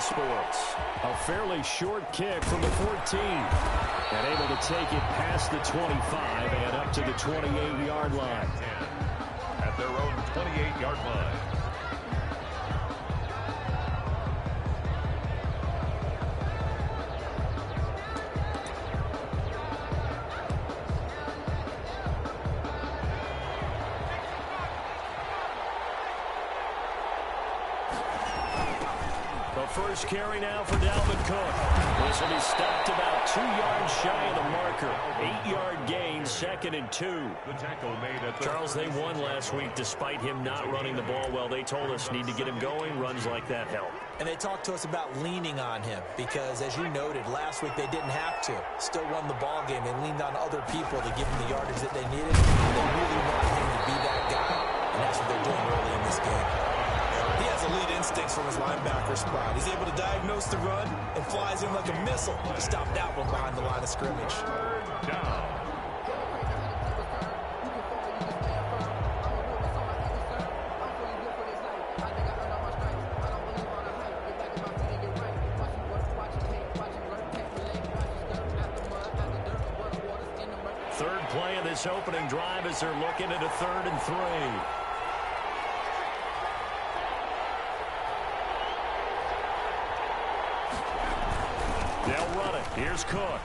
sports. A fairly short kick from the 14. And able to take it past the 25 and up to the 28-yard line. At their own 28-yard line. First carry now for Dalvin Cook. This will be stopped about 2 yards shy of the marker. 8-yard gain, 2nd and 2. The tackle made at Charles, they won last week despite him not running the ball well. They told us need to get him going. Runs like that help. And they talked to us about leaning on him because, as you noted, last week they didn't have to. Still won the ball game. They leaned on other people to give him the yardage that they needed. They really want him to be that guy, and that's what they're doing early in this game. He has elite instincts from his linebacker spot. He's able to diagnose the run and flies in like a missile to stop that one behind the line of scrimmage. Down. Third play of this opening drive as they're looking at a 3rd and 3. They'll run it. Here's Cook.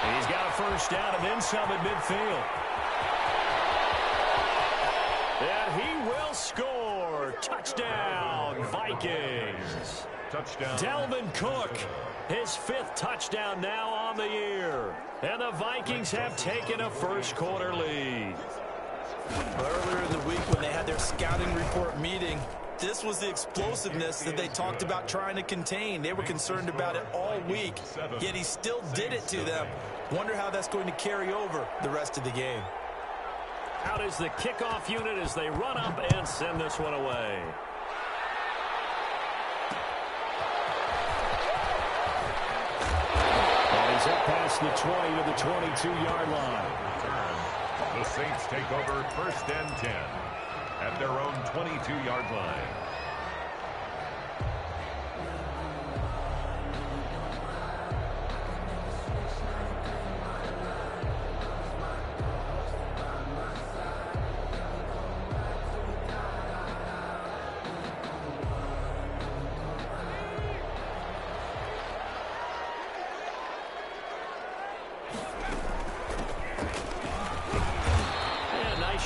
And he's got a first down and then some at midfield. And he will score. Touchdown, Vikings. Touchdown. Dalvin Cook, his 5th touchdown now on the year. And the Vikings have taken a first-quarter lead. Earlier in the week when they had their scouting report meeting, this was the explosiveness that they talked about trying to contain. They were concerned about it all week, yet he still did it to them. Wonder how that's going to carry over the rest of the game. Out is the kickoff unit as they run up and send this one away. And he's up past the 20 to the 22-yard line. The Saints take over 1st and 10. At their own 22-yard line.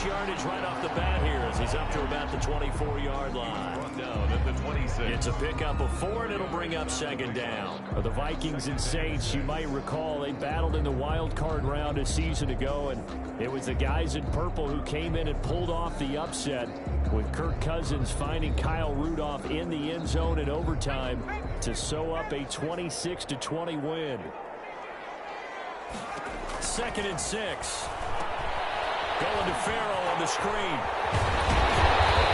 Yardage right off the bat here as he's up to about the 24-yard line. Run down at the 26. It's a pickup of 4, and it'll bring up 2nd down. The Vikings and Saints, you might recall, they battled in the wild card round a season ago, and it was the guys in purple who came in and pulled off the upset with Kirk Cousins finding Kyle Rudolph in the end zone in overtime to sew up a 26-20 win. 2nd and 6. Going to Farrell on the screen.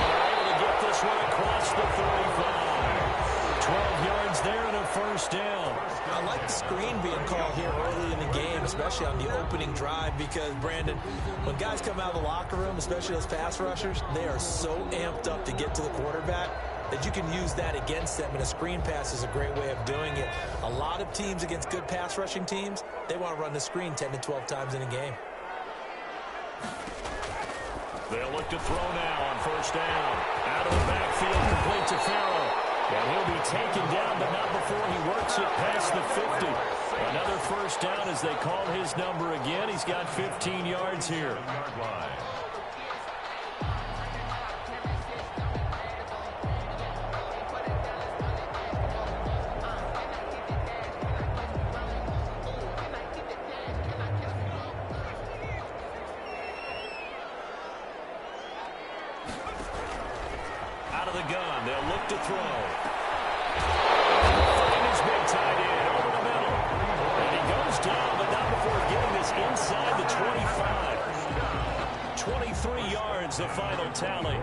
They're able to get this one across the 35. 12 yards there and a first down. I like the screen being called here early in the game, especially on the opening drive, because, Brandon, when guys come out of the locker room, especially those pass rushers, they are so amped up to get to the quarterback that you can use that against them, and a screen pass is a great way of doing it. A lot of teams against good pass rushing teams, they want to run the screen 10 to 12 times in a game. They'll look to throw now on first down. Out of the backfield, complete to Farrell. And he'll be taken down, but not before he works it past the 50. Another first down as they call his number again. He's got 15 yards here. Out of the gun, they'll look to throw. And he's been tied in over the middle. And he goes down, but not before getting this inside the 25. 23 yards, the final tally.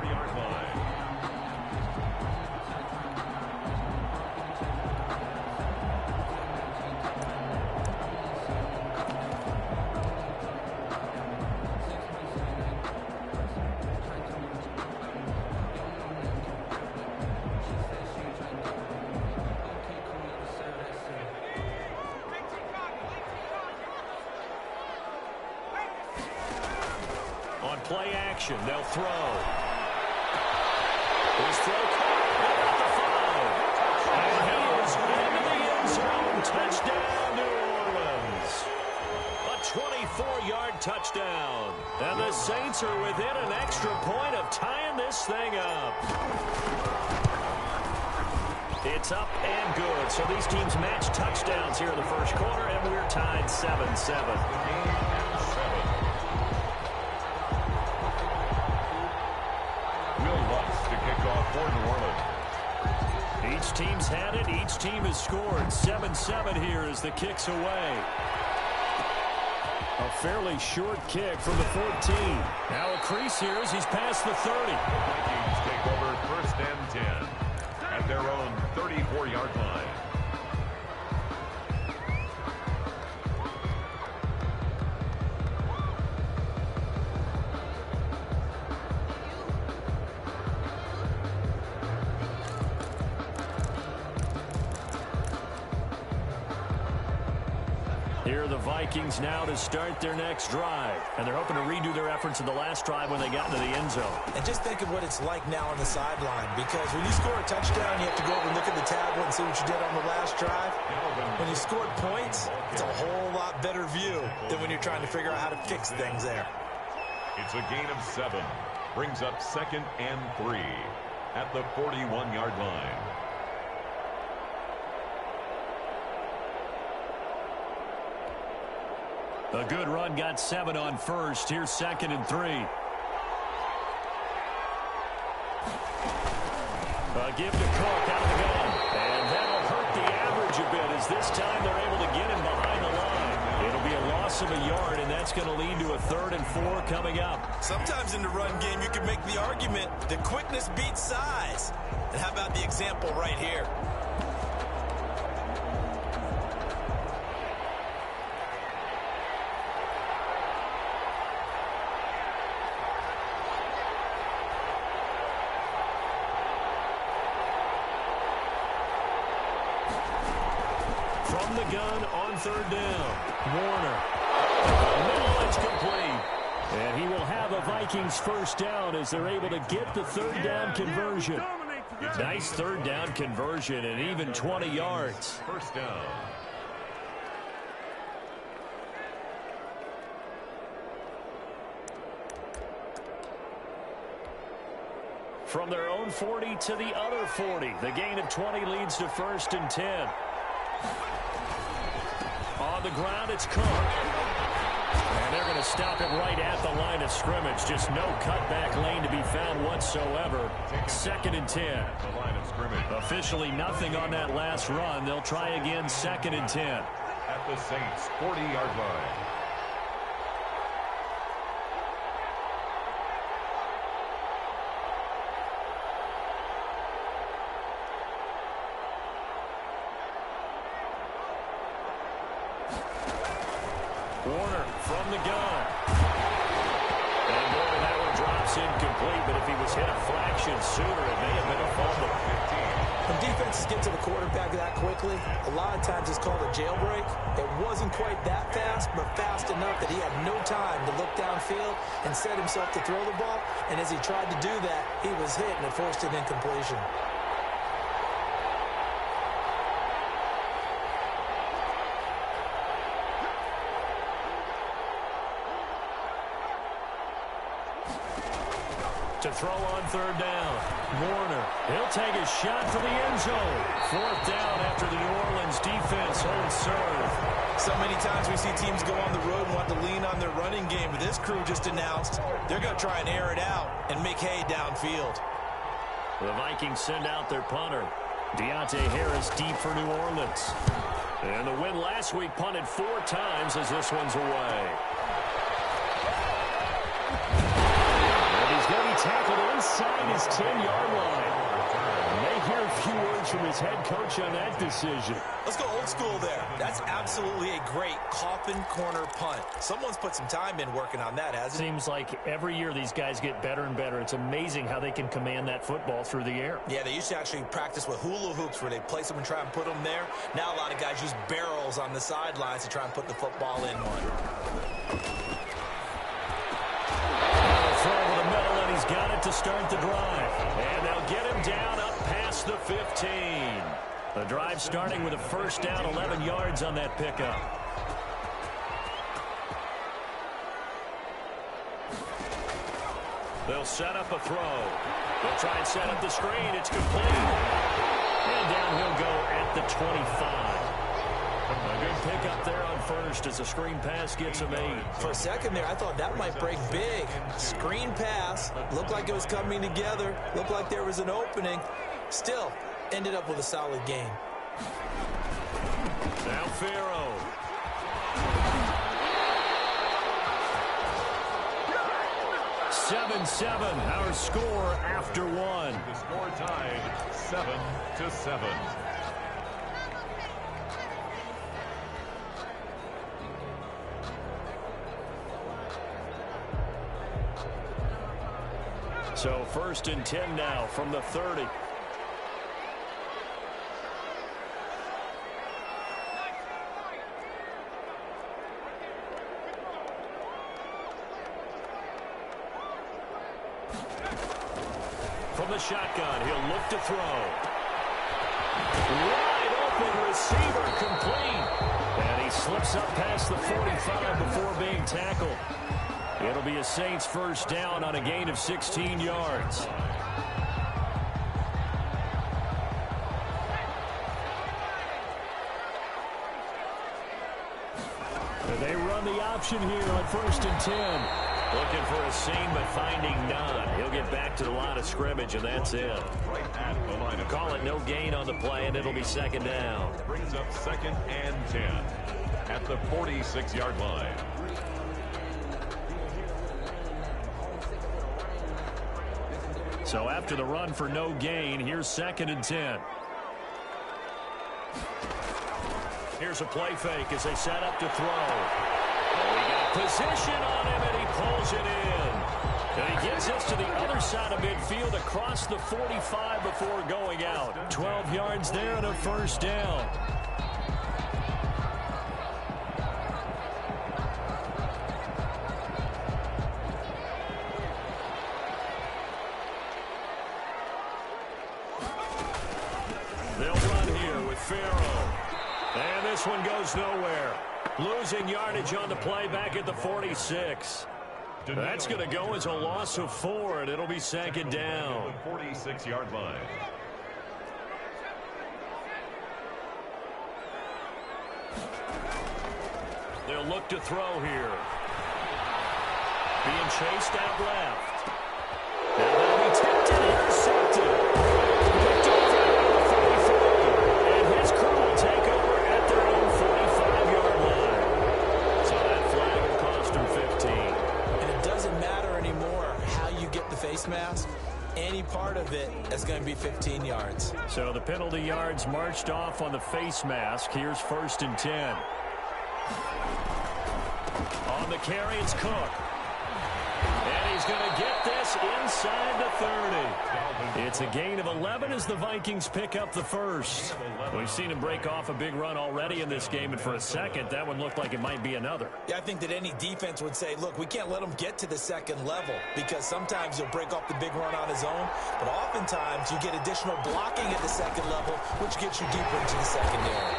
play action. They'll throw. His throw caught at the 5. And he is into the end zone. Touchdown, New Orleans. A 24-yard touchdown. And the Saints are within an extra point of tying this thing up. It's up and good. So these teams match touchdowns here in the first quarter, and we're tied 7-7. For New Orleans. Each team's had it. Each team has scored. 7-7 here as the kick's away. A fairly short kick from the 14. Now a crease here as he's past the 30. The Vikings take over 1st and 10 at their own 34-yard line. Here are the Vikings now to start their next drive. And they're hoping to redo their efforts in the last drive when they got into the end zone. And just think of what it's like now on the sideline. Because when you score a touchdown, you have to go over and look at the tablet and see what you did on the last drive. When you scored points, it's a whole lot better view than when you're trying to figure out how to fix things there. It's a gain of 7. Brings up 2nd and 3 at the 41-yard line. A good run got 7 on first. Here's 2nd and 3. A give to Cook out of the gun. And that'll hurt the average a bit as this time they're able to get him behind the line. It'll be a loss of a yard, and that's going to lead to a 3rd and 4 coming up. Sometimes in the run game, you can make the argument that quickness beats size. And how about the example right here? From the gun on 3rd down. Warner. Middle, it's complete. And he will have a Vikings 1st down as they're able to get the 3rd down conversion. Nice 3rd down conversion and even 20 yards. 1st down. From their own 40 to the other 40. The gain of 20 leads to 1st and 10. On the ground, it's Cook. And they're going to stop it right at the line of scrimmage. Just no cutback lane to be found whatsoever. 2nd and 10. At the line of scrimmage. Officially nothing on that last run. They'll try again 2nd and 10. At the Saints' 40-yard line. Warner from the gun. And boy, that one drops incomplete, but if he was hit a fraction sooner, it may have been a fumble. When defenses get to the quarterback that quickly, a lot of times it's called a jailbreak. It wasn't quite that fast, but fast enough that he had no time to look downfield and set himself to throw the ball. And as he tried to do that, he was hit and it forced an incompletion. To throw on 3rd down. Warner, he'll take a shot to the end zone. 4th down after the New Orleans defense holds serve. So many times we see teams go on the road and want to lean on their running game. But this crew just announced they're going to try and air it out and make hay downfield. The Vikings send out their punter. Deontay Harris deep for New Orleans. And the win last week punted 4 times as this one's away. Going to be tackled inside his 10-yard line. And they hear a few words from his head coach on that decision. Let's go old school there. That's absolutely a great coffin corner punt. Someone's put some time in working on that, hasn't it? Seems like every year these guys get better and better. It's amazing how they can command that football through the air. Yeah, they used to actually practice with hula hoops where they place them and try and put them there. Now a lot of guys use barrels on the sidelines to try and put the football in one. He's got it to start the drive. And they'll get him down up past the 15. The drive starting with a first down, 11 yards on that pickup. They'll set up a throw. They'll try and set up the screen. It's complete. And down he'll go at the 25. A good pickup there on first as a screen pass gets him 8. For a second there, I thought that might break big. Screen pass. Looked like it was coming together. Looked like there was an opening. Still, ended up with a solid gain. Now Farrow. Seven, our score after one. The score tied 7-7. So 1st and 10 now from the 30. From the shotgun, he'll look to throw. Wide open receiver, complete. And he slips up past the 45 before being tackled. It'll be a Saints first down on a gain of 16 yards. They run the option here on 1st and 10. Looking for a seam, but finding none. He'll get back to the line of scrimmage, and that's it. Right at the line of Call it no gain on the play, and it'll be 2nd down. brings up 2nd and 10 at the 46-yard line. So after the run for no gain, here's 2nd and 10. Here's a play fake as they set up to throw. Oh, he got position on him, and he pulls it in. And he gets us to the other side of midfield across the 45 before going out. 12 yards there and a first down. They'll run here with Farrow. And this one goes nowhere. Losing yardage on the play back at the 46. That's going to go as a loss of 4, and it'll be 2nd down. The 46-yard line. They'll look to throw here. Being chased out left. Now they'll be tipped and intercepted. Picked off at the 43. And his crew will take over at their own 45-yard line. So that flag will cost him 15. And it doesn't matter anymore how you get the face mask. Any part of it is going to be 15 yards. So the penalty yards marched off on the face mask. Here's 1st and 10. On the carry, it's Cook. And he's going to get this inside the 30. It's a gain of 11 as the Vikings pick up the first. We've seen him break off a big run already in this game, and for a second, that one looked like it might be another. Yeah, I think that any defense would say, look, we can't let him get to the second level because sometimes he'll break off the big run on his own, but oftentimes you get additional blocking at the second level, which gets you deeper into the secondary.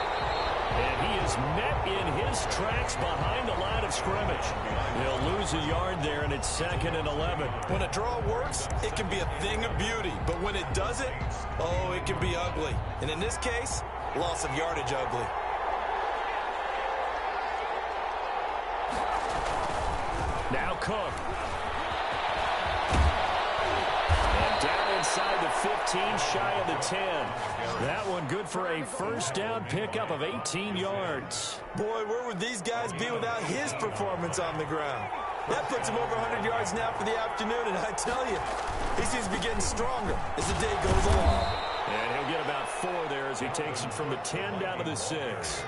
And he is met in his tracks behind the line of scrimmage. He'll lose a yard there, and it's 2nd and 11. When a draw works, it can be a thing of beauty. But when it doesn't, oh, it can be ugly. And in this case, loss of yardage ugly. Now Cook. And down inside the 15, shy of the 10. That one good for a first down pickup of 18 yards. Boy, where would these guys be without his performance on the ground? That puts him over 100 yards now for the afternoon, and I tell you, he seems to be getting stronger as the day goes along. And he'll get about 4 there as he takes it from the 10 down to the 6.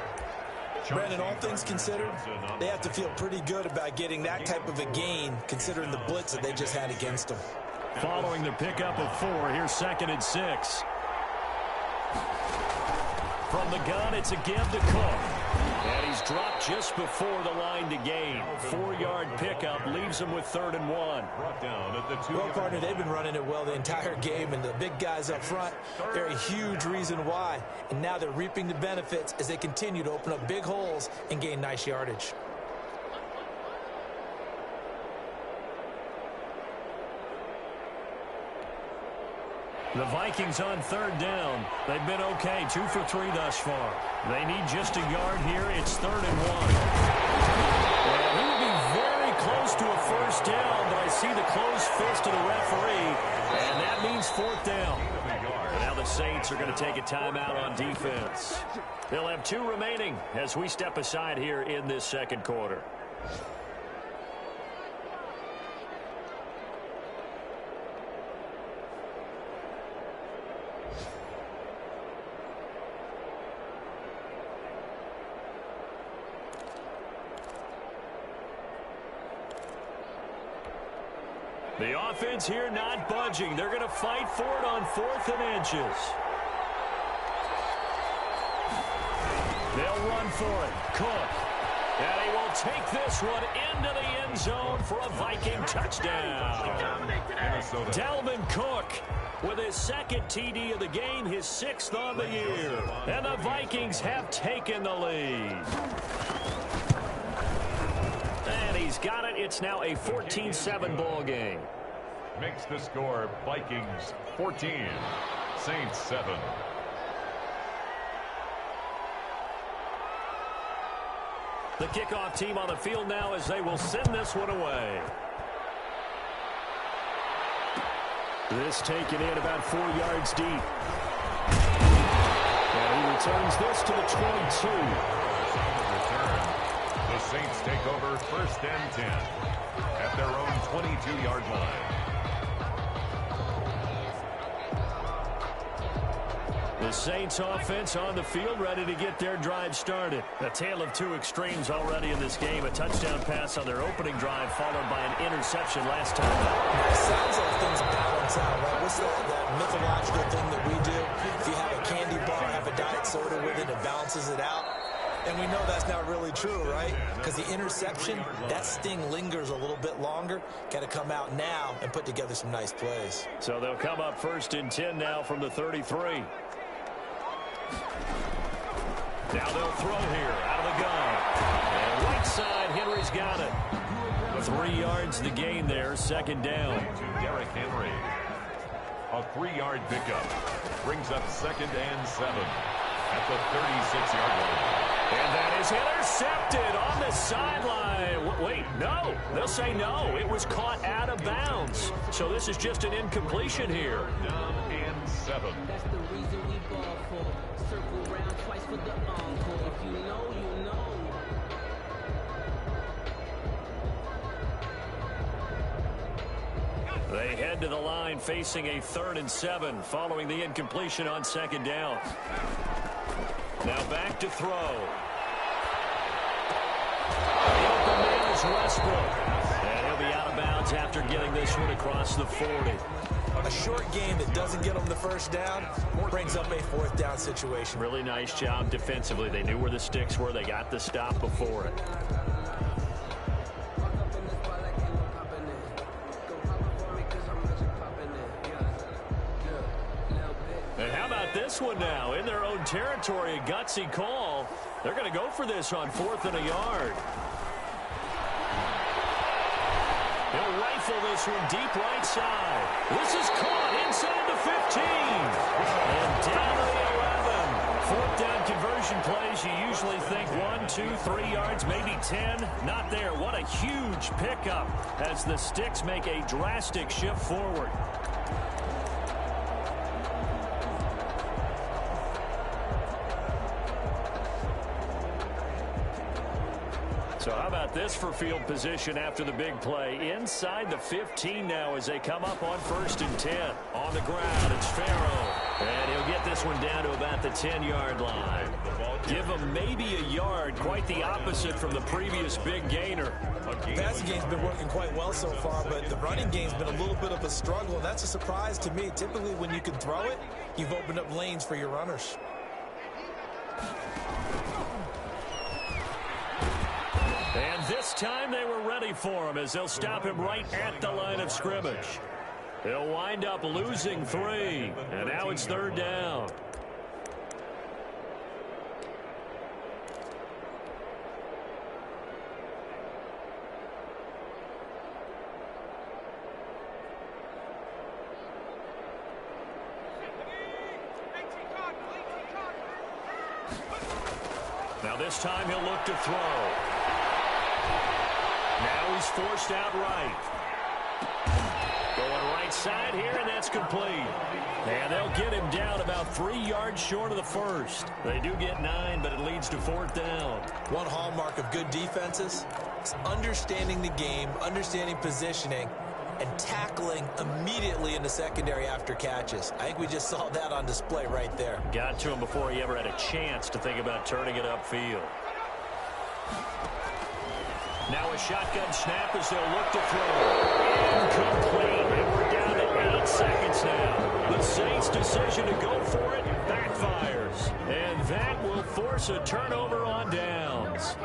Brandon, all things considered, they have to feel pretty good about getting that type of a gain, considering the blitz that they just had against them. Following the pickup of 4, here's 2nd and 6. From the gun, it's a give to Cook. And he's dropped just before the line to gain. 4-yard pickup leaves him with 3rd and 1. Brought down at the 2. Well, partner, they've been running it well the entire game, and the big guys up front, they're a huge reason why. And now they're reaping the benefits as they continue to open up big holes and gain nice yardage. The Vikings on 3rd down. They've been okay, 2 for 3 thus far. They need just a yard here. It's 3rd and 1. Well, he would be very close to a first down, but I see the closed fist of the referee, and that means 4th down. And now the Saints are going to take a timeout on defense. They'll have 2 remaining as we step aside here in this second quarter. The offense here not budging. They're going to fight for it on 4th and inches. They'll run for it. Cook. And he will take this one into the end zone for a Viking touchdown. Dalvin Cook with his 2nd TD of the game, his 6th on the year. And the Vikings have taken the lead. And he's got it. It's now a 14-7 ball game. Makes the score Vikings 14, Saints 7. The kickoff team on the field now as they will send this one away. This taken in about 4 yards deep. And he returns this to the 22. The Saints take over 1st and 10 at their own 22-yard line. The Saints offense on the field ready to get their drive started. A tale of 2 extremes already in this game. A touchdown pass on their opening drive followed by an interception last time. It sounds like things balance out, right? What's that mythological thing that we do? If you have a candy bar, have a diet soda with it, it balances it out. And we know that's not really true, right? Because the interception, that sting lingers a little bit longer. Got to come out now and put together some nice plays. So they'll come up 1st and 10 now from the 33. Now they'll throw here out of the gun. And right side, Henry's got it. 3 yards the gain there, 2nd down. To Derrick Henry. A 3-yard pickup. Brings up 2nd and 7 at the 36-yard line. And that is intercepted on the sideline. Wait, no. They'll say no. It was caught out of bounds. So this is just an incompletion here. Down and 7. That's the reason we ball for. Circle round twice for the encore. If you know, you know. They head to the line facing a 3rd and 7 following the incompletion on 2nd down. Now back to throw. The open man is Westbrook. And he'll be out of bounds after getting this one across the 40. A short game that doesn't get them the first down brings up a 4th down situation. Really nice job defensively. They knew where the sticks were. They got the stop before it. And how about this one now? In their own territory, a gutsy call. They're going to go for this on 4th and a yard. He'll rifle this one deep right side. This is caught inside the 15. And down to the 11. 4th down conversion plays. You usually think 1, 2, 3 yards, maybe 10. Not there. What a huge pickup as the sticks make a drastic shift forward. So how about this for field position after the big play? Inside the 15 now as they come up on 1st and 10. On the ground, it's Farrell. And he'll get this one down to about the 10-yard line. Give him maybe a yard, quite the opposite from the previous big gainer. The passing game's been working quite well so far, but the running game's been a little bit of a struggle, and that's a surprise to me. Typically, when you can throw it, you've opened up lanes for your runners. this time they were ready for him as they'll stop him right at the line of scrimmage. They'll wind up losing 3, and now it's 3rd down. Now this time he'll look to throw. Now he's forced out right. Going right side here, and that's complete. And they'll get him down about 3 yards short of the first. They do get 9, but it leads to 4th down. One hallmark of good defenses is understanding the game, understanding positioning, and tackling immediately in the secondary after catches. I think we just saw that on display right there. Got to him before he ever had a chance to think about turning it upfield. Now a shotgun snap as they'll look to throw. Incomplete. And we're down to 8 seconds now. The Saints' decision to go for it backfires. And that will force a turnover on downs.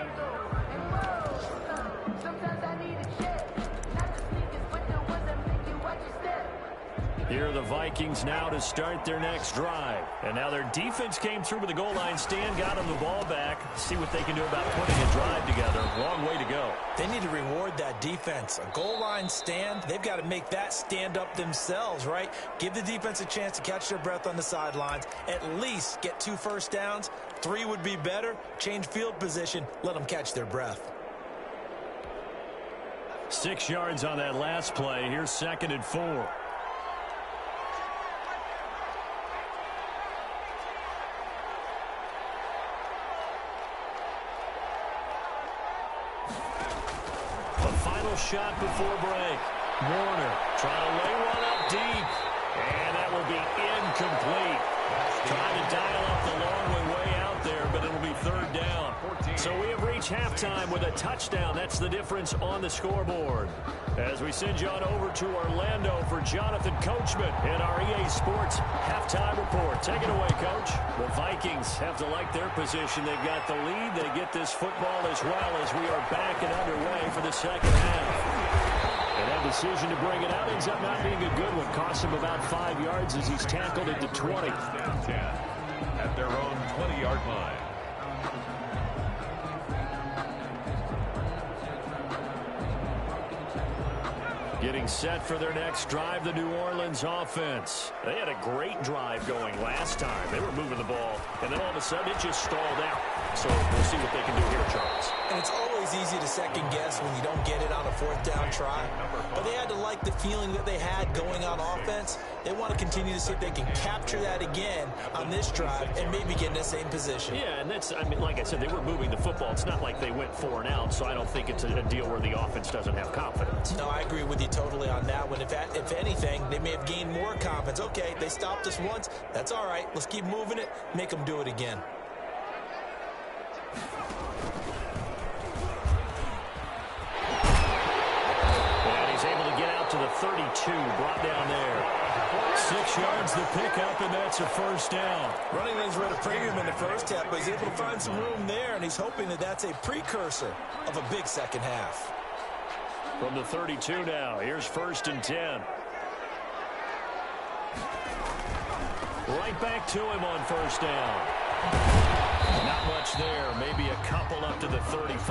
Here are the Vikings now to start their next drive. And now their defense came through with the goal line stand, got them the ball back. See what they can do about putting a drive together. Long way to go. They need to reward that defense. A goal line stand, they've got to make that stand up themselves, right? Give the defense a chance to catch their breath on the sidelines. At least get 2 first downs. 3 would be better. Change field position. Let them catch their breath. 6 yards on that last play. Here's 2nd and 4. Shot before break. Warner trying to lay one up deep. And that will be incomplete. Trying to dial up the long way out there, but it'll be 3rd down. So we have reached halftime with a touchdown. That's the difference on the scoreboard. As we send you on over to Orlando for Jonathan Coachman in our EA Sports halftime report. Take it away, Coach. The Vikings have to like their position. They've got the lead. They get this football as well as we are back and underway for the second half. And that decision to bring it out ends up not being a good one. Costs him about 5 yards as he's tackled at the 20. At their own 20-yard line. Getting set for their next drive, the New Orleans offense. They had a great drive going last time. They were moving the ball, and then all of a sudden it just stalled out. So we'll see what they can do here, Charles. And it's always easy to second guess when you don't get it on a 4th down try. But they had to like the feeling that they had going on offense. They want to continue to see if they can capture that again on this drive and maybe get in the same position. Yeah, and that's, I mean, like I said, they were moving the football. It's not like they went 4 and out, so I don't think it's a deal where the offense doesn't have confidence. No, I agree with you totally on that one. If anything, they may have gained more confidence. Okay, they stopped us once. That's all right. Let's keep moving it. Make them do it again. And he's able to get out to the 32, brought down there. 6 yards the pickup, and that's a 1st down. Running things read a premium in the first half, but he's able to find some room there, and he's hoping that that's a precursor of a big second half. From the 32 now, here's 1st and 10. Right back to him on 1st down. Not much there, maybe a couple up to the 35.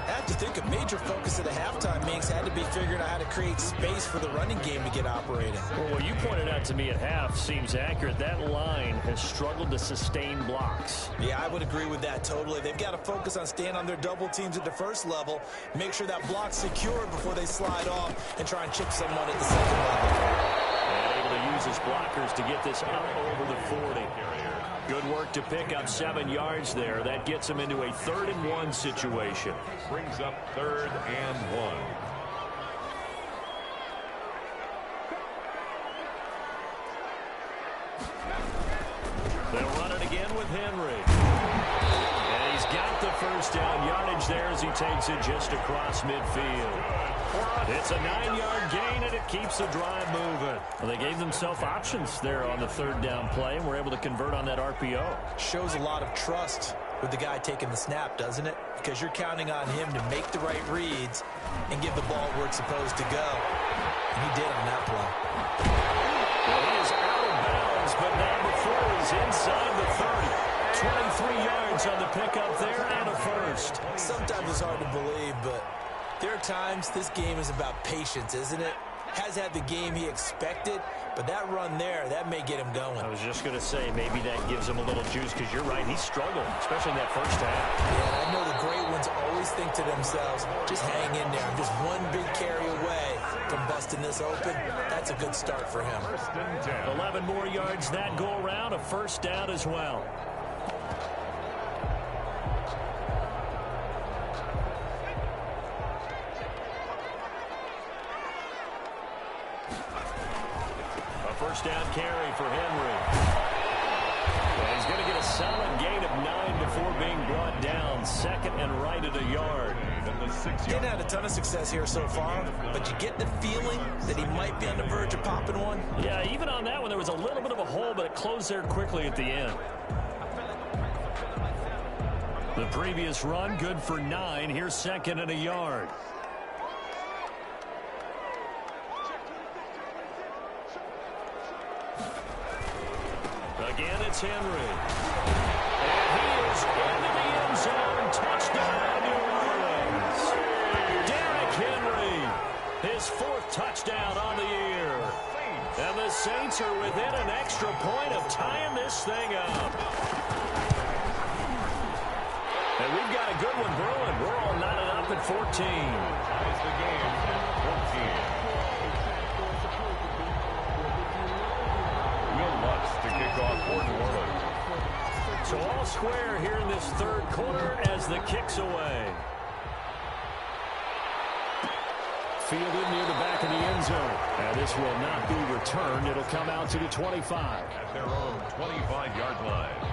I have to think a major focus of the halftime meetings had to be figuring out how to create space for the running game to get operating. Well, what you pointed out to me at half seems accurate. That line has struggled to sustain blocks. Yeah, I would agree with that totally. They've got to focus on staying on their double teams at the first level, make sure that block's secured before they slide off and try and chip someone at the second level. And able to use his blockers to get this up over the 40. Good work to pick up 7 yards there. That gets him into a 3rd and 1 situation. Brings up 3rd and 1. They'll run it again with Henry. And he's got the 1st down yardage there as he takes it just across midfield. It's a 9-yard gain, and it keeps the drive moving. Well, they gave themselves options there on the 3rd down play, and were able to convert on that RPO. Shows a lot of trust with the guy taking the snap, doesn't it? Because you're counting on him to make the right reads and give the ball where it's supposed to go. And he did on that play. Well, he is out of bounds, but now before he's inside the 30. 23 yards on the pickup there and a first. Sometimes it's hard to believe, but there are times this game is about patience, isn't it? Has had the game he expected, but that run there, that may get him going. I was just going to say, maybe that gives him a little juice, because you're right, he struggled, especially in that first half. Yeah, I know the great ones always think to themselves, just hang in there. I'm just one big carry away from busting this open. That's a good start for him. 11 more yards that go around, a first down as well. First down carry for Henry. And he's going to get a solid gain of 9 before being brought down. Second and right at a yard. Didn't have a ton of success here so far, but you get the feeling that he might be on the verge of popping one. Yeah, even on that one, there was a little bit of a hole, but it closed there quickly at the end. The previous run, good for 9. Here's second and a yard. Again, it's Henry. And he is into the end zone. Touchdown, New Orleans. Derrick Henry, his 4th touchdown on the year. And the Saints are within an extra point of tying this thing up. And we've got a good one brewing. We're all knotted up at 14. Ties the game at 14. To kick off for New Orleans. So all square here in this third quarter as the kick's away. Fielded near the back of the end zone. And this will not be returned. It'll come out to the 25. At their own 25-yard line.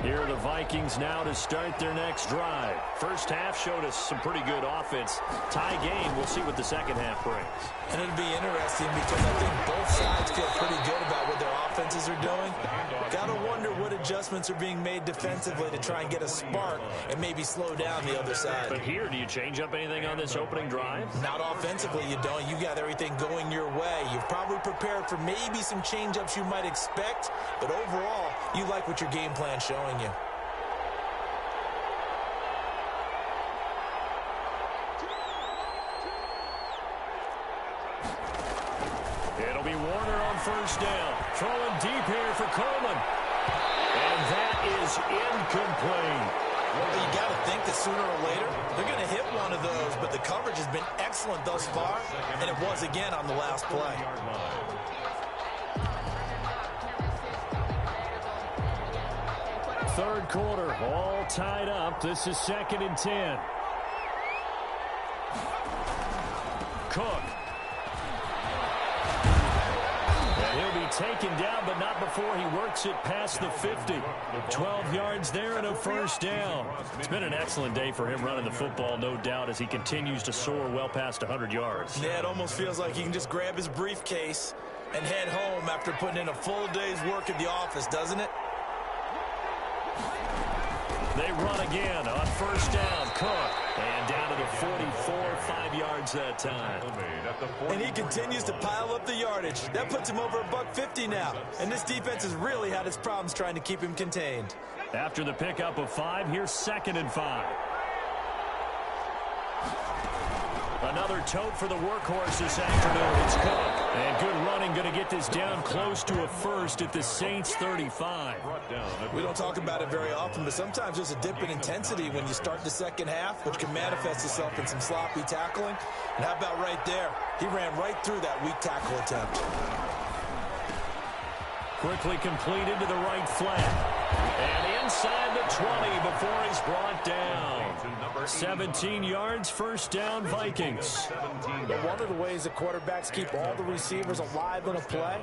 Here are the Vikings now to start their next drive. First half showed us some pretty good offense. Tie game, we'll see what the second half brings. And it'll be interesting because I think both sides feel pretty good about what their offenses are doing. Gotta wonder what adjustments are being made defensively to try and get a spark and maybe slow down the other side. But here, do you change up anything on this opening drive? Not offensively, you don't. You got everything going your way. You've probably prepared for maybe some change-ups you might expect, but overall, you like what your game plan's showing you. It'll be Warner on first down. Throwing deep here for Coleman. And that is incomplete. Well, you got to think that sooner or later, they're going to hit one of those, but the coverage has been excellent thus far, and it was again on the last play. Third quarter, all tied up. This is 2nd and 10. Cook. And he'll be taken down, but not before he works it past the 50. 12 yards there and a first down. It's been an excellent day for him running the football, no doubt, as he continues to soar well past 100 yards. Yeah, it almost feels like he can just grab his briefcase and head home after putting in a full day's work at the office, doesn't it? They run again on first down. Cook. And down to the 44, 5 yards that time. And he continues to pile up the yardage. That puts him over $150 now. And this defense has really had its problems trying to keep him contained. After the pickup of 5, here's 2nd and 5. Another tote for the workhorse this afternoon. It's Cook. And good running, going to get this down close to a first at the Saints 35. We don't talk about it very often, but sometimes there's a dip in intensity when you start the second half, which can manifest itself in some sloppy tackling. And how about right there? He ran right through that weak tackle attempt. Quickly completed to the right flat. And inside the 20 before he's brought down. 17 yards, first down, Vikings. One of the ways the quarterbacks keep all the receivers alive in a play,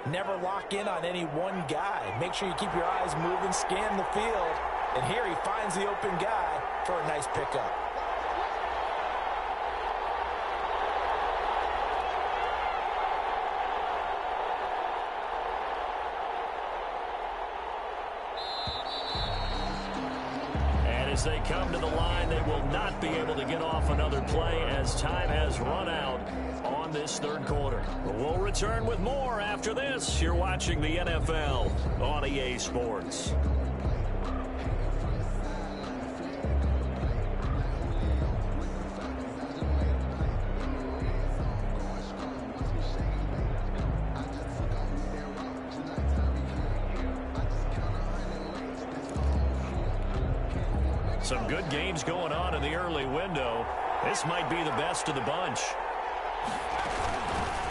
never lock in on any one guy. Make sure you keep your eyes moving, scan the field, and here he finds the open guy for a nice pickup. As they come to the line, they will not be able to get off another play as time has run out on this third quarter. We'll return with more after this. You're watching the NFL on EA Sports. Some good games going on in the early window. This might be the best of the bunch.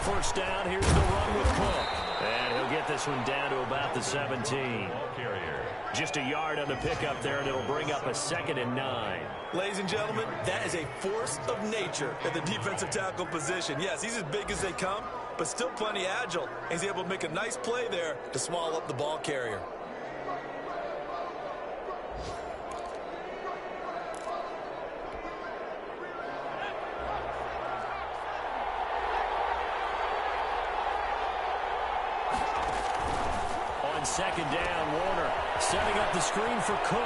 First down, here's the run with Cook. And he'll get this one down to about the 17. Just a yard on the pickup there, and it'll bring up a 2nd and 9. Ladies and gentlemen, that is a force of nature at the defensive tackle position. Yes, he's as big as they come, but still plenty agile. He's able to make a nice play there to swallow up the ball carrier. Second down, Warner setting up the screen for Cook.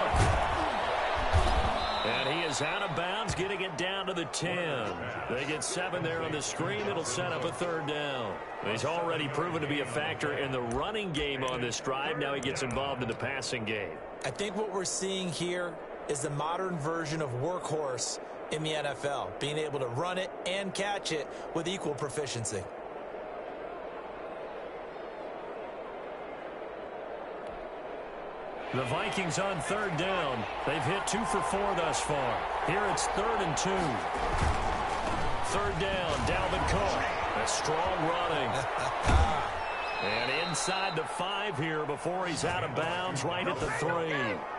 And he is out of bounds, getting it down to the 10. They get 7 there on the screen. It'll set up a 3rd down. He's already proven to be a factor in the running game on this drive. Now he gets involved in the passing game. I think what we're seeing here is the modern version of workhorse in the NFL, being able to run it and catch it with equal proficiency. The Vikings on 3rd down. They've hit 2 for 4 thus far. Here it's 3rd and 2. 3rd down, Dalvin Cook. A strong running. And inside the 5 here before he's out of bounds right at the 3.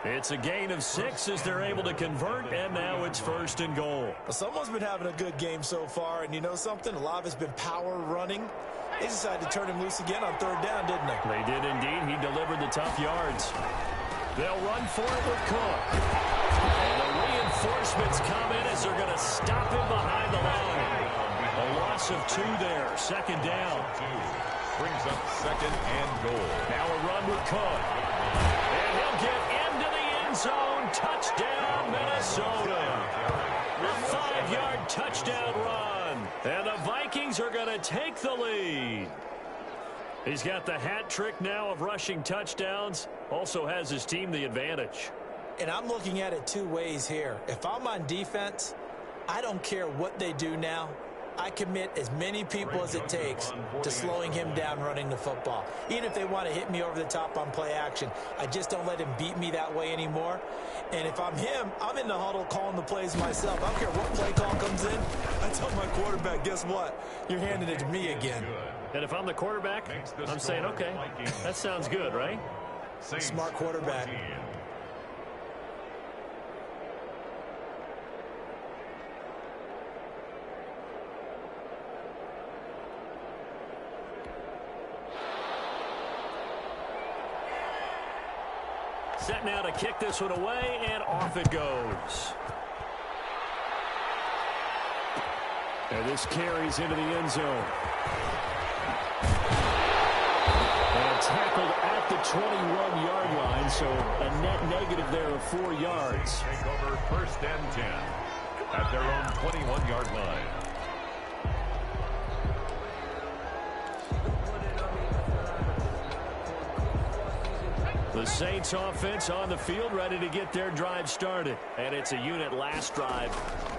It's a gain of 6 as they're able to convert, and now it's 1st and goal. Well, someone's been having a good game so far, and you know something? A lot of it's been power running. They decided to turn him loose again on 3rd down, didn't they? They did indeed. He delivered the tough yards. They'll run for it with Cook. And the reinforcements come in as they're going to stop him behind the line. A loss of 2 there. 2nd down. Brings up 2nd and goal. Now a run with Cook. And he'll get into the end zone. Touchdown, Minnesota. A 5-yard touchdown run. And the Vikings are going to take the lead. He's got the hat trick now of rushing touchdowns. Also has his team the advantage. And I'm looking at it 2 ways here. If I'm on defense, I don't care what they do now. I commit as many people as it takes to slowing him down running the football. Even if they want to hit me over the top on play action, I just don't let him beat me that way anymore. And if I'm him, I'm in the huddle calling the plays myself. I don't care what play call comes in. I tell my quarterback, guess what? You're handing it to me again. And if I'm the quarterback, I'm saying, okay, that sounds good, right? Smart quarterback. Set now to kick this one away, and off it goes. And this carries into the end zone. And tackled at the 21-yard line, so a net negative there of 4 yards. Take over 1st and 10 at their own 21-yard line. The Saints offense on the field, ready to get their drive started. And it's a unit last drive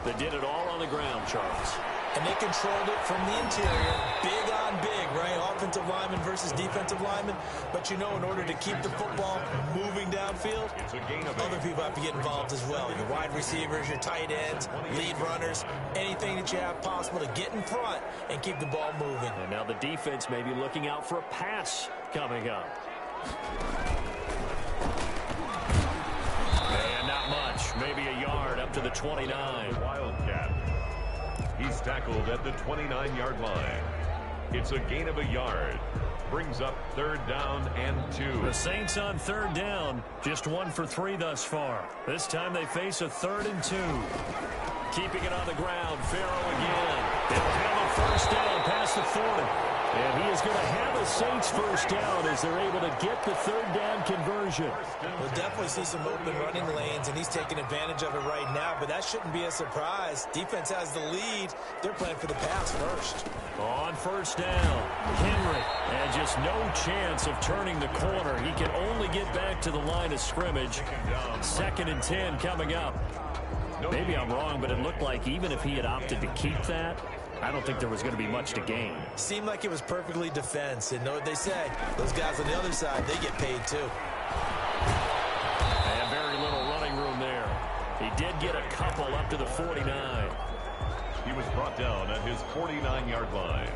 that did it all on the ground, Charles. And they controlled it from the interior. Big on big, right? Offensive lineman versus defensive lineman. But you know, in order to keep the football moving downfield, other people have to get involved as well. Your wide receivers, your tight ends, lead runners, anything that you have possible to get in front and keep the ball moving. And now the defense may be looking out for a pass coming up. And not much. Maybe a yard up to the 29. The Wildcat. He's tackled at the 29-yard line. It's a gain of a yard. Brings up 3rd down and 2. The Saints on 3rd down, just 1 for 3 thus far. This time they face a 3rd and 2. Keeping it on the ground, Farrell again. They'll have a first down past the 40. And he is going to have a Saints first down as they're able to get the 3rd down conversion. We'll definitely see some open running lanes, and he's taking advantage of it right now, but that shouldn't be a surprise. Defense has the lead. They're playing for the pass first. On first down, Henry, and just no chance of turning the corner. He can only get back to the line of scrimmage. 2nd and 10 coming up. Maybe I'm wrong, but it looked like even if he had opted to keep that, I don't think there was going to be much to gain. Seemed like it was perfectly defense. And know what they say, those guys on the other side, they get paid too. And very little running room there. He did get a couple up to the 49. He was brought down at his 49-yard line.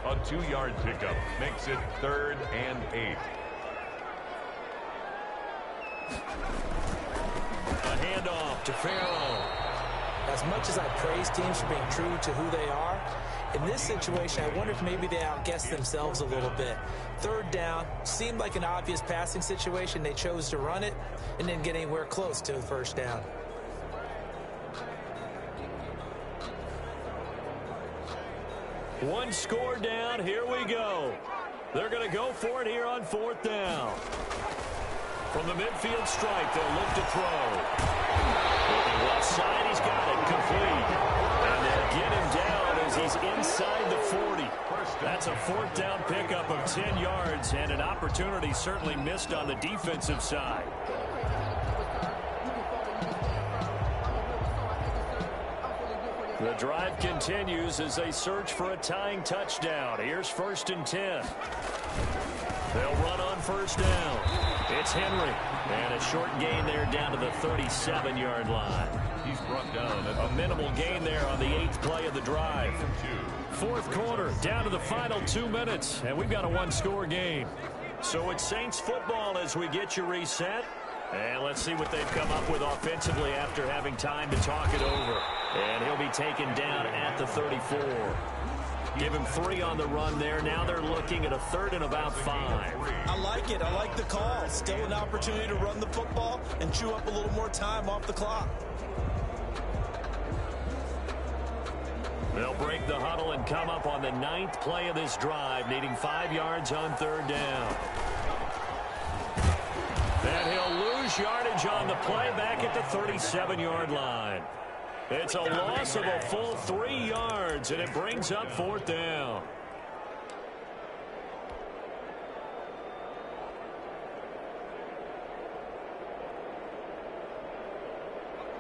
A 2-yard pickup makes it 3rd and 8. A handoff to Farrell. As much as I praise teams for being true to who they are, in this situation, I wonder if maybe they outguessed themselves a little bit. 3rd down seemed like an obvious passing situation. They chose to run it and didn't get anywhere close to the first down. One score down. Here we go. They're going to go for it here on 4th down. From the midfield stripe, they'll look to throw. Looking left side, he's got it complete. And they'll get him down as he's inside the 40. That's a 4th down pickup of 10 yards and an opportunity certainly missed on the defensive side. The drive continues as they search for a tying touchdown. Here's 1st and 10. They'll run on first down. It's Henry. And a short gain there down to the 37-yard line. He's brought down at a minimal gain there on the 8th play of the drive. 4th quarter, down to the final 2 minutes. And we've got a one-score game. So it's Saints football as we get you reset. And let's see what they've come up with offensively after having time to talk it over. And he'll be taken down at the 34. Give him 3 on the run there. Now they're looking at a 3rd and about 5. I like it. I like the call. Still an opportunity to run the football and chew up a little more time off the clock. They'll break the huddle and come up on the 9th play of this drive, needing 5 yards on 3rd down. And he'll lose yardage on the play back at the 37-yard line. It's a loss of a full 3 yards, and it brings up 4th down.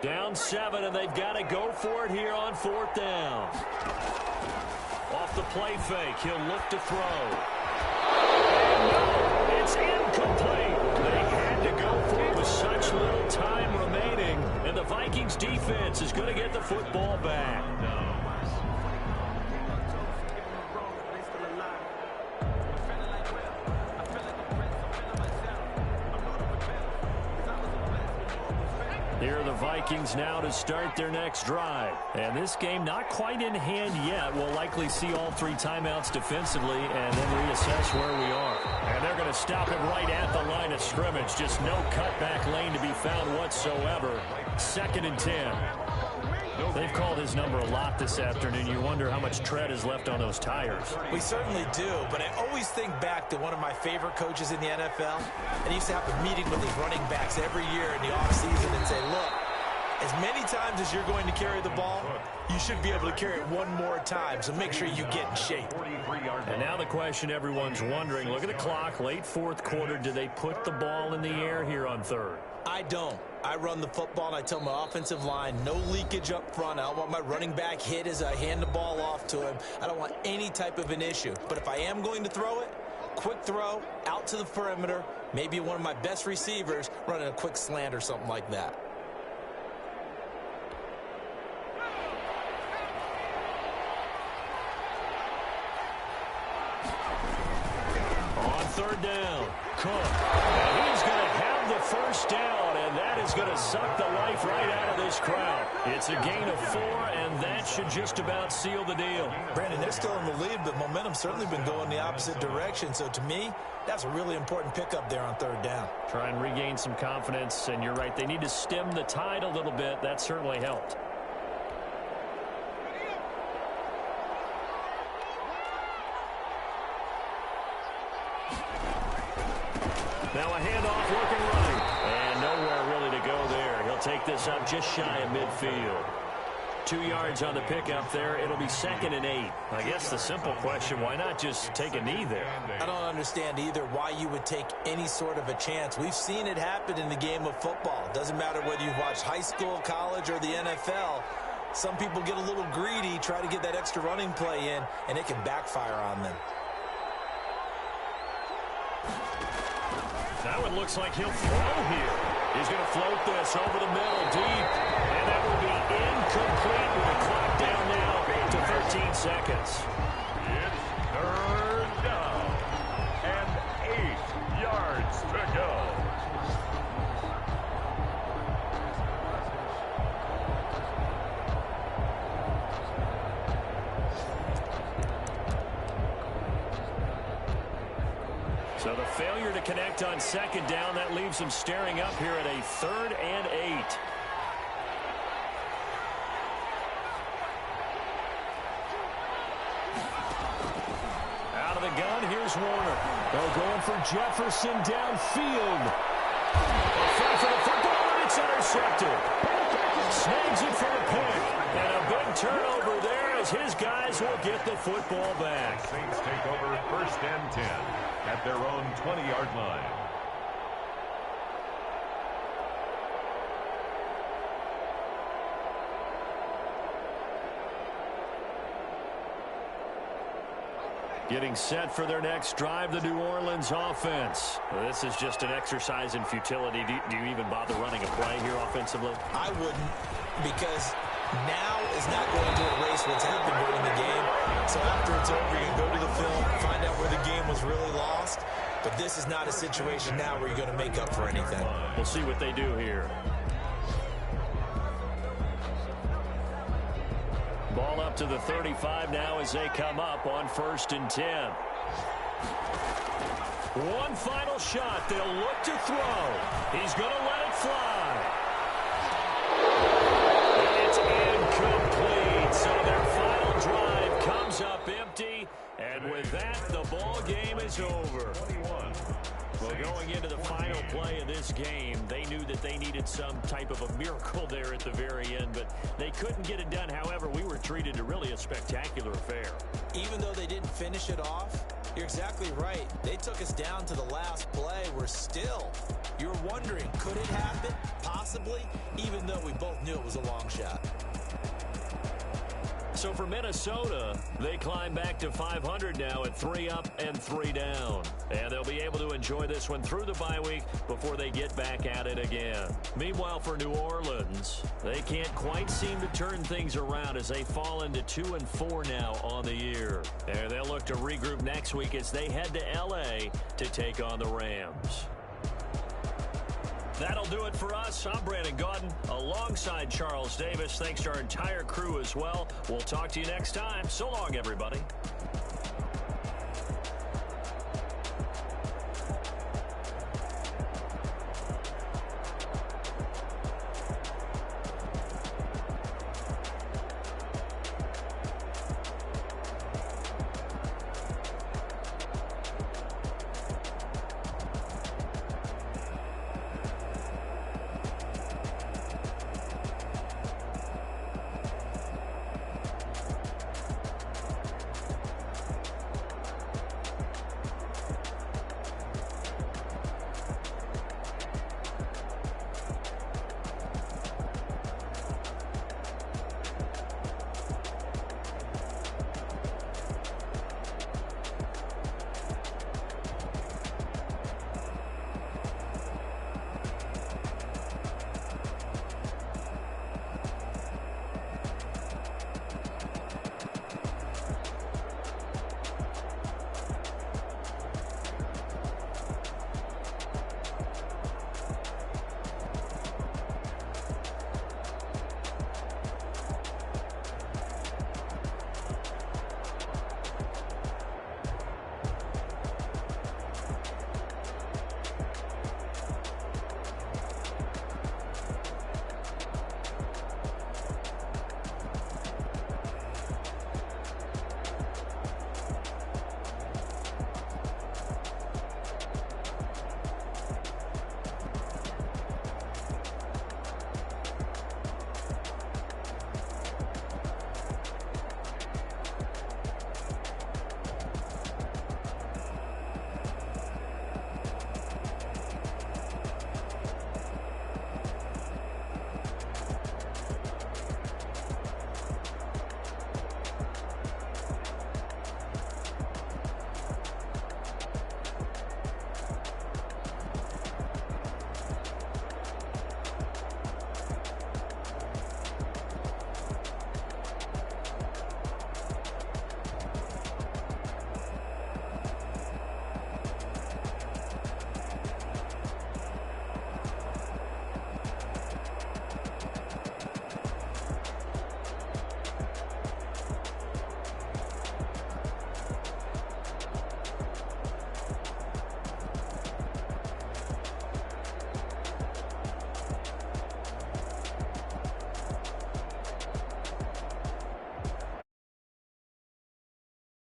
Down 7, and they've got to go for it here on 4th down. Off the play fake, he'll look to throw. And no, it's incomplete. They had to go for it with such little time remaining, and the Vikings defense is going to get the football back. Here are the Vikings now to start their next drive. And this game not quite in hand yet. We'll likely see all 3 timeouts defensively and then reassess where we are. And they're going to stop it right at the line of scrimmage. Just no cutback lane to be found whatsoever. 2nd and 10. They've called his number a lot this afternoon. You wonder how much tread is left on those tires. We certainly do, but I always think back to one of my favorite coaches in the NFL. And he used to have a meeting with his running backs every year in the offseason and say, look, as many times as you're going to carry the ball, you should be able to carry it one more time, so make sure you get in shape. And now the question everyone's wondering, look at the clock, late 4th quarter, do they put the ball in the air here on 3rd? I don't. I run the football, and I tell my offensive line, no leakage up front. I don't want my running back hit as I hand the ball off to him. I don't want any type of an issue. But if I am going to throw it, quick throw, out to the perimeter, maybe one of my best receivers running a quick slant or something like that. On 3rd down, Cook. And he's going to have the first down, and that is going to suck the life right out of this crowd. It's a gain of 4, and that should just about seal the deal. Brandon, they're still in the lead, but momentum's certainly been going the opposite direction. So to me, that's a really important pickup there on third down. Try and regain some confidence, and you're right. They need to stem the tide a little bit. That certainly helped. Now a handoff looking right. And nowhere really to go there. He'll take this up just shy of midfield. 2 yards on the pickup there. It'll be 2nd and 8. I guess the simple question, why not just take a knee there? I don't understand either why you would take any sort of a chance. We've seen it happen in the game of football. Doesn't matter whether you've watched high school, college, or the NFL. Some people get a little greedy, try to get that extra running play in, and it can backfire on them. Now it looks like he'll throw here. He's going to float this over the middle deep. And that will be incomplete with the clock down now to 13 seconds. It's third down and 8 yards to go. So the failure to connect on 2nd down, that leaves them staring up here at a 3rd and 8. Out of the gun, here's Warner. They're going for Jefferson downfield. Fight for the football, and it's intercepted. Snags it for the pick. And a big turnover there as his guys will get the football back. Saints take over 1st and 10 at their own 20-yard line. Getting set for their next drive, the New Orleans offense. Well, this is just an exercise in futility. Do you even bother running a play here offensively? I wouldn't, because now is not going to erase what's happened during the game. So after it's over, you can go to the film, find out where the game was really lost. But this is not a situation now where you're going to make up for anything. We'll see what they do here. Ball up to the 35 now as they come up on 1st and 10. One final shot. They'll look to throw. He's going to let it fly. And it's incomplete. So their final drive comes up empty. And with that, the ball game is over. Well, going into the final play of this game, they knew that they needed some type of a miracle there at the very end, but they couldn't get it done. However, we were treated to really a spectacular affair. Even though they didn't finish it off, you're exactly right. They took us down to the last play. We're still, you're wondering, could it happen? Possibly, even though we both knew it was a long shot. So for Minnesota, they climb back to 500 now at 3 up and 3 down. And they'll be able to enjoy this one through the bye week before they get back at it again. Meanwhile, for New Orleans, they can't quite seem to turn things around as they fall into 2 and 4 now on the year. And they'll look to regroup next week as they head to L.A. to take on the Rams. That'll do it for us. I'm Brandon Gaudin alongside Charles Davis. Thanks to our entire crew as well. We'll talk to you next time. So long, everybody.